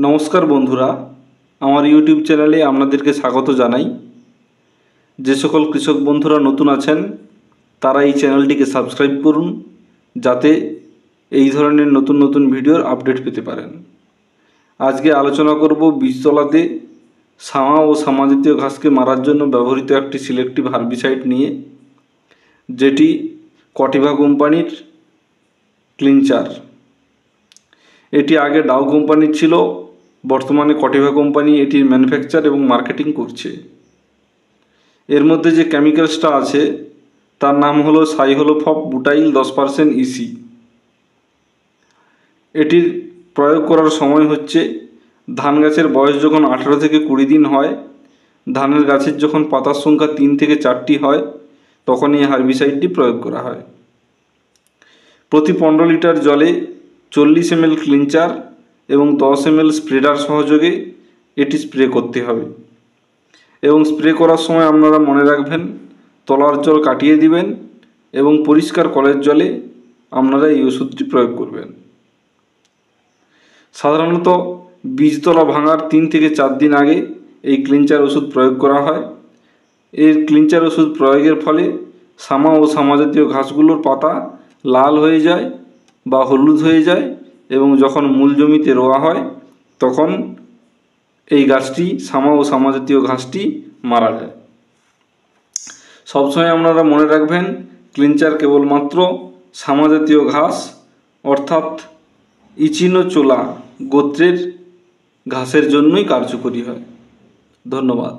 নমস্কার বন্ধুরা, আমার ইউটিউব চ্যানেলে আপনাদেরকে স্বাগত জানাই। যে সকল কৃষক বন্ধুরা নতুন আছেন তারা এই চ্যানেলটিকে সাবস্ক্রাইব করুন, যাতে এই ধরনের নতুন নতুন ভিডিওর আপডেট পেতে পারেন। আজকে আলোচনা করব বীজতলাতে সামা ও সামাজাতীয় ঘাসকে মারার জন্য ব্যবহৃত একটি সিলেক্টিভ হার্বিসাইড নিয়ে, যেটি কটিভা কোম্পানির ক্লিনচার। এটি আগে ডাউ কোম্পানির ছিল, বর্তমানে কটিভা কোম্পানি এটির ম্যানুফ্যাকচার এবং মার্কেটিং করছে। এর মধ্যে যে কেমিক্যালসটা আছে তার নাম হলো সাইহলোফপ বুটাইল 10% ইসি। এটির প্রয়োগ করার সময় হচ্ছে ধান গাছের বয়স যখন 18 থেকে 20 দিন হয়, ধানের গাছের যখন পাতার সংখ্যা 3 থেকে 4টি হয়, তখন এই হার্বিসাইডটি প্রয়োগ করা হয়। প্রতি 15 লিটার জলে 40 ml ক্লিনচার এবং 10 ml স্প্রেডার সহযোগে এটি স্প্রে করতে হবে। এবং স্প্রে করার সময় আপনারা মনে রাখবেন, তলার জল কাটিয়ে দিবেন এবং পরিষ্কার কলের জলে আপনারা এই ওষুধটি প্রয়োগ করবেন। সাধারণত বীজতলা ভাঙার 3 থেকে 4 দিন আগে এই ক্লিনচার ওষুধ প্রয়োগ করা হয়। এই ক্লিনচার ওষুধ প্রয়োগের ফলে সামা ও সামাজাতীয় ঘাসগুলোর পাতা লাল হয়ে যায় বা হলুদ হয়ে যায়, এবং যখন মূল জমিতে রোয়া হয় তখন এই গাছটি সামা ও সামাজাতীয় ঘাসটি মারা যায়। সবসময় আপনারা মনে রাখবেন, ক্লিনচার কেবলমাত্র সামাজাতীয় ঘাস অর্থাৎ ইচিনোচোলা গোত্রের ঘাসের জন্যই কার্যকরী হয়। ধন্যবাদ।